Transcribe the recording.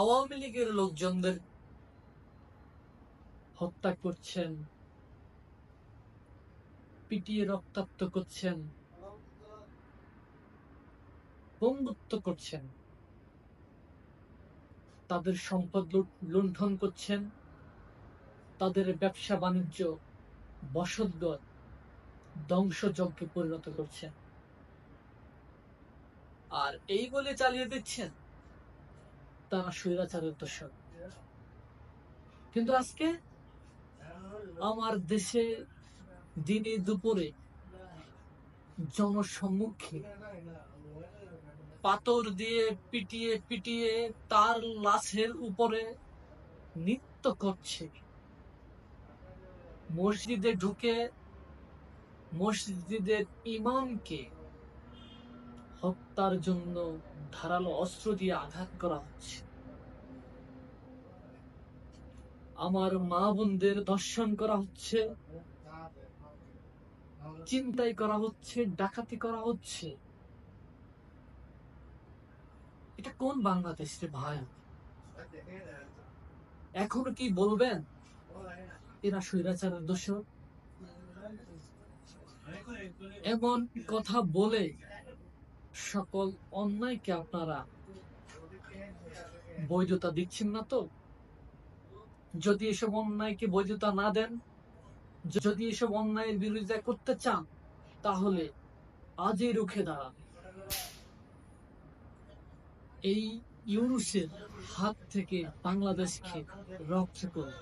আওয়ামী লীগের লোকজনদের হত্যা করছেন, পিটিয়ে রক্তাক্ত করছেন, বন্ধুত্ব করছেন, তাদের সম্পদ লুণ্ঠন করছেন, তাদের ব্যবসা বাণিজ্য বসতঘর ধ্বংসযজ্ঞে পরিণত করছেন, আর এই বলে চালিয়ে দিচ্ছেন তারা স্বৈরাচারের দোষর। কিন্তু আজকে আমার দেশে দিনে দুপুরে জনসম্মুখে পাথর দিয়ে পিটিয়ে পিটিয়ে তার লাশের উপরে নৃত্য করছে, মসজিদে ঢুকে মসজিদের ইমামকে হত্যার জন্য ধারালো অস্ত্র দিয়ে আঘাত করা হচ্ছে, আমার মা বোনদের ধর্ষণ করা হচ্ছে, চিন্তাই করা হচ্ছে, ডাকাতি করা হচ্ছে। এটা কোন বাংলাদেশ রে ভাই? এখনো কি বলবেন এরা স্বৈরাচারের দোষর? এমন কথা বলে সকল অন্যায়কে আপনারা বৈধতা দিচ্ছেন না তো? যদি এসব অন্যায়কে বৈধতা না দেন, যদি এসব অন্যায়ের বিরোধিতা করতে চান, তাহলে আজই রুখে দাঁড়ান। এই ইউনূসের হাত থেকে বাংলাদেশকে রক্ষা করুন।